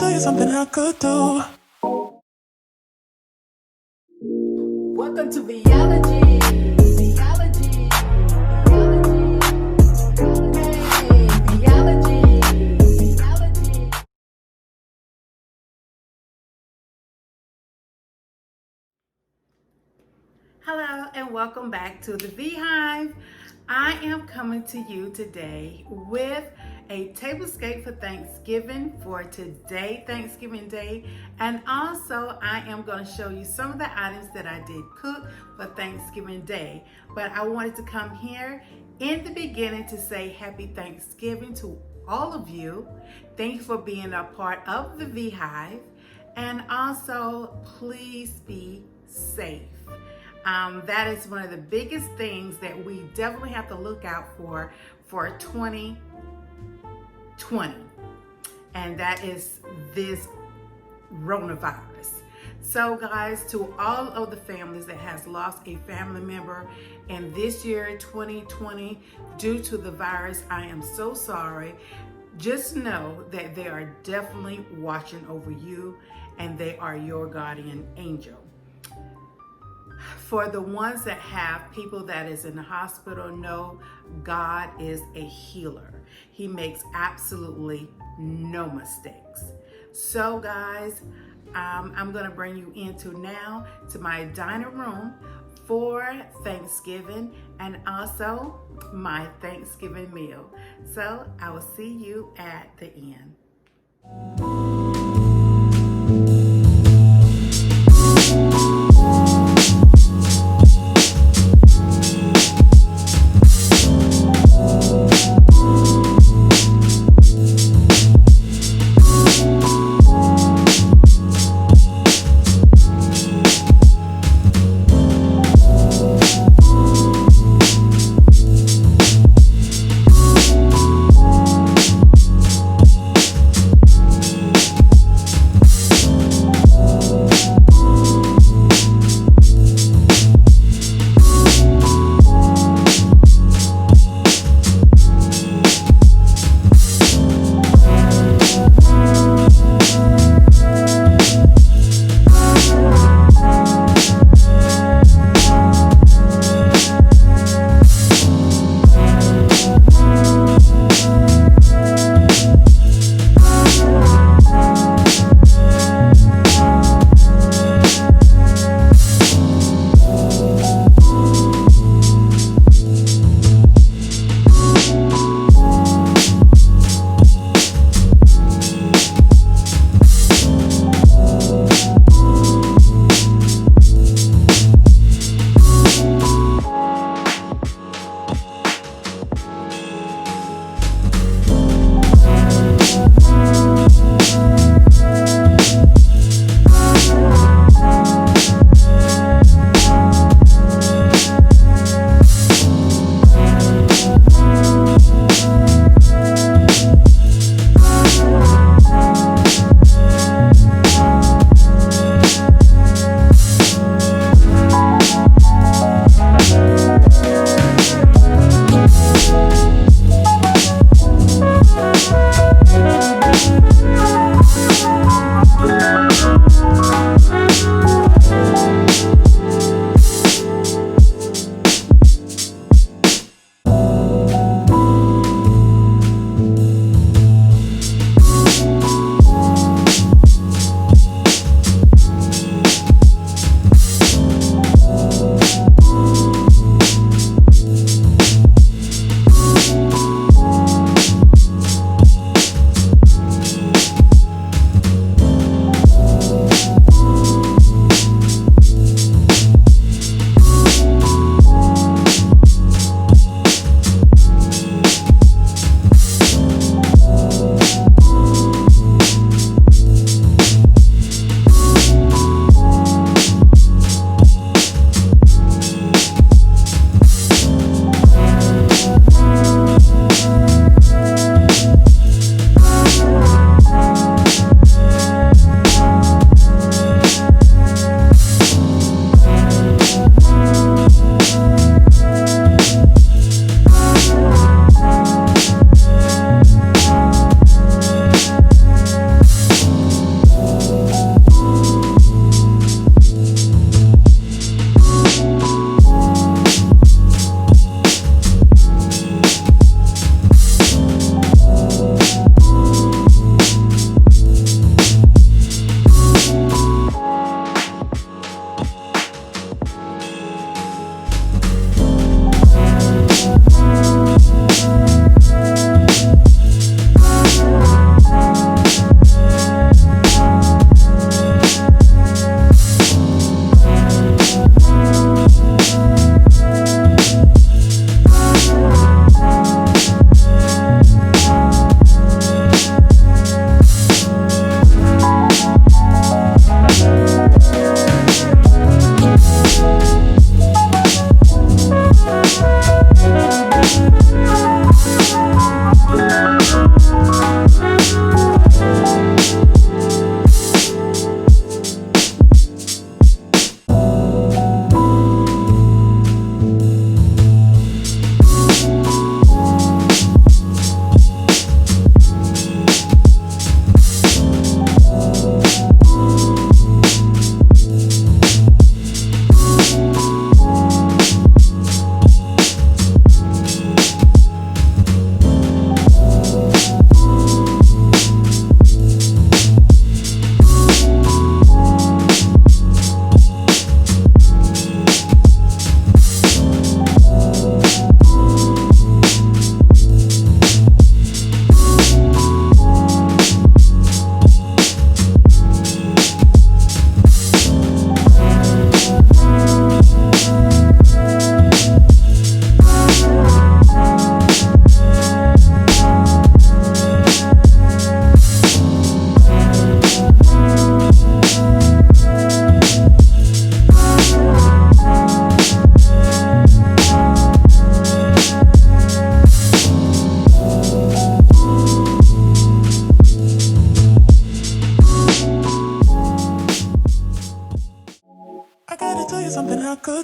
tell you something I could do. Welcome to Theology. Hello and welcome back to the Beehive. I am coming to you today with a tablescape for Thanksgiving for today, Thanksgiving Day. And also I am going to show you some of the items that I did cook for Thanksgiving Day. But I wanted to come here in the beginning to say happy Thanksgiving to all of you. Thank you for being a part of the Beehive. And also please be safe. That is one of the biggest things that we definitely have to look out for 2020. And that is this coronavirus. So guys, to all of the families that has lost a family member in this year, 2020, due to the virus, I am so sorry. Just know that they are definitely watching over you and they are your guardian angel. For the ones that have people that is in the hospital, know God is a healer. He makes absolutely no mistakes. So guys, I'm gonna bring you into now to my dining room for Thanksgiving and also my Thanksgiving meal. So I will see you at the end.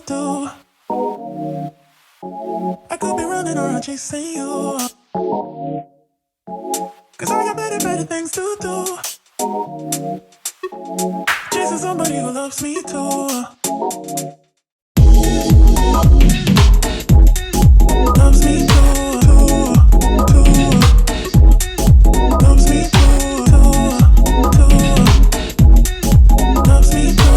do. I could be running around chasing you, 'cause I got better things to do. Chasing somebody who loves me too. Loves me too, loves me too, loves me too, loves me too.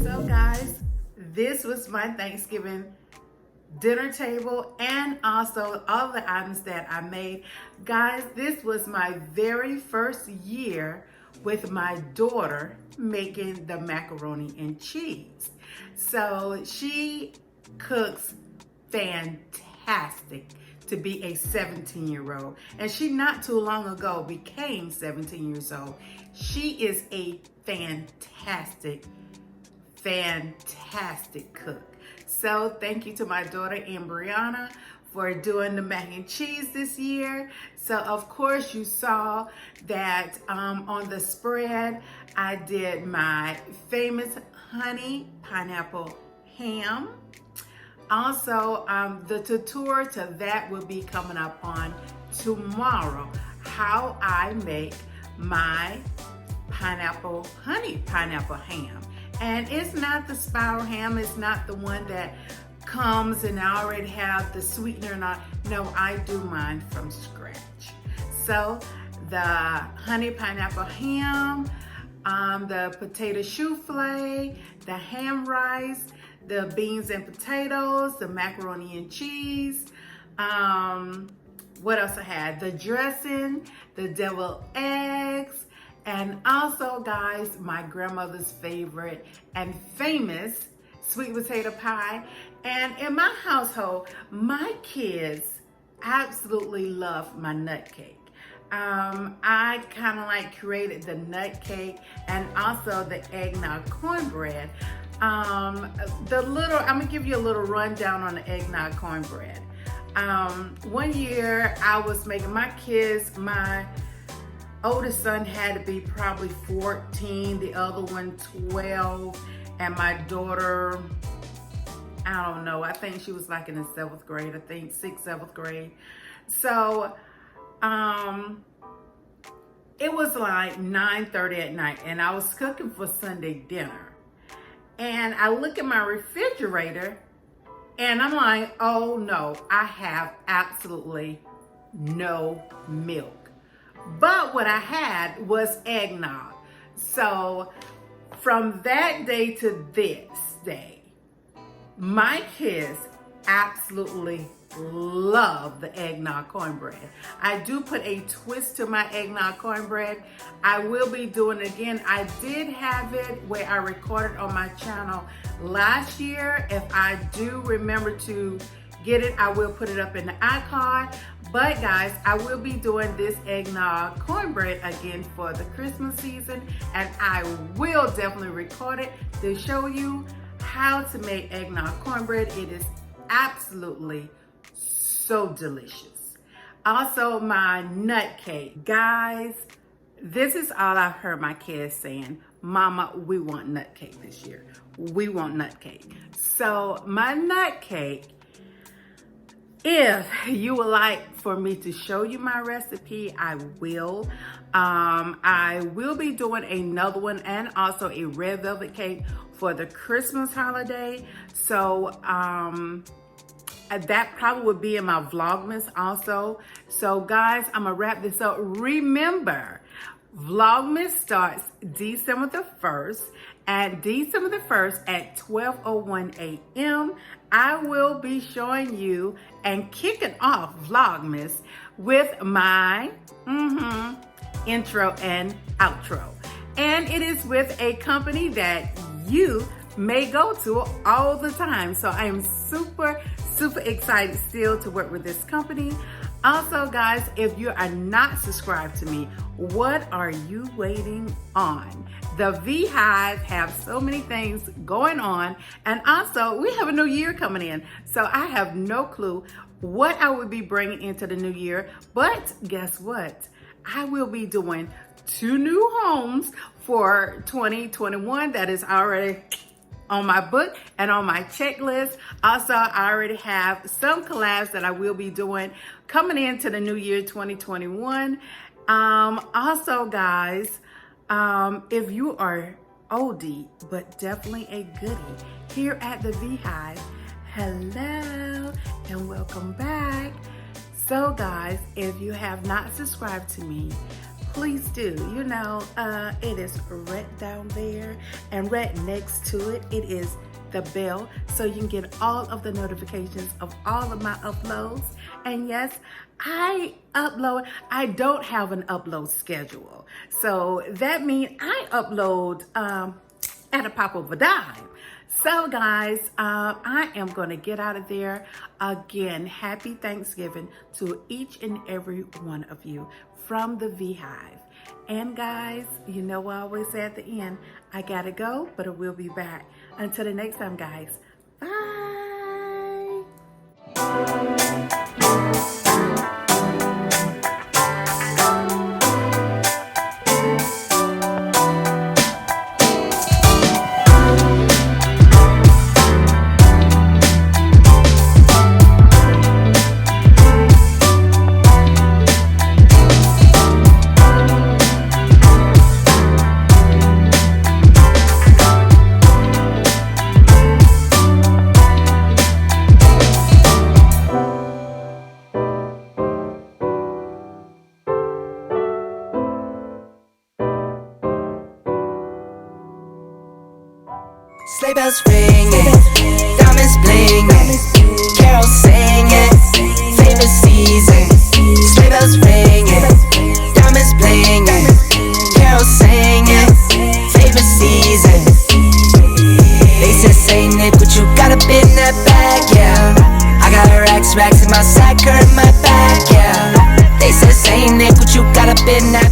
So guys, this was my Thanksgiving dinner table and also all the items that I made. Guys, this was my very first year with my daughter making the macaroni and cheese. So she cooks fantastic to be a 17-year-old. And she not too long ago became 17 years old. She is a fantastic cook. So thank you to my daughter and Brianna for doing the mac and cheese this year. So of course you saw that on the spread, I did my famous honey pineapple ham. Also, the tutorial to that will be coming up on tomorrow, how I make my honey pineapple ham. And it's not the spiral ham, it's not the one that comes and I already have the sweetener and all. No, I do mine from scratch. So the honey pineapple ham, the potato souffle, the ham rice, the beans and potatoes, the macaroni and cheese. What else I had? The dressing, the deviled eggs, and also, guys, my grandmother's favorite and famous sweet potato pie. And in my household, my kids absolutely love my nut cake. I kind of like created the nut cake and also the eggnog cornbread. I'm gonna give you a little rundown on the eggnog cornbread. One year I was making my kids, my oldest son had to be probably 14, the other one 12, and my daughter, I don't know, I think she was like in the 7th grade, I think 6th, 7th grade. So it was like 9:30 at night and I was cooking for Sunday dinner. And I look at my refrigerator and I'm like, oh no, I have absolutely no milk. But what I had was eggnog. So from that day to this day, my kids absolutely love the eggnog cornbread. I do put a twist to my eggnog cornbread. I will be doing it again. I did have it where I recorded on my channel last year. If I do remember to get it, I will put it up in the icon. But guys, I will be doing this eggnog cornbread again for the Christmas season, and I will definitely record it to show you how to make eggnog cornbread. It is absolutely so delicious. Also, my nut cake. Guys, this is all I've heard my kids saying. Mama, we want nut cake this year. We want nut cake. So my nut cake, if you would like for me to show you my recipe, I will. I will be doing another one and also a red velvet cake for the Christmas holiday. So that probably would be in my Vlogmas also. So guys, I'm gonna wrap this up. Remember, Vlogmas starts December the 1st. At December the 1st at 12:01 a.m. I will be showing you and kicking off Vlogmas with my intro and outro. And it is with a company that you may go to all the time. So I am super excited still to work with this company. Also, guys, if you are not subscribed to me, what are you waiting on? The V-Hive have so many things going on, and also we have a new year coming in. So I have no clue what I will be bringing into the new year, but guess what? I will be doing 2 new homes for 2021 that is already on my book and on my checklist. Also, I already have some collabs that I will be doing coming into the new year 2021. Also, guys, if you are oldie but definitely a goodie here at the V-Hive, hello and welcome back. So guys, if you have not subscribed to me, please do. You know, it is right down there, and right next to it, it is the bell, so you can get all of the notifications of all of my uploads. And yes, I don't have an upload schedule. So that means I upload at a pop of a dime. So guys, I am gonna get out of there. Again, happy Thanksgiving to each and every one of you from the V-Hive. And guys, you know what I always say at the end, I gotta go, but I will be back. Until the next time, guys, bye. Sleigh bells ringing, diamonds blinging, carols singing, favorite season. Sleigh bells ringing, diamonds blinging, carols singing, favorite season. They said, "Say Nick, what you got up in that bag?" Yeah, I got racks in my sack or in my back. Yeah, they said, "Say Nick, what you got up in that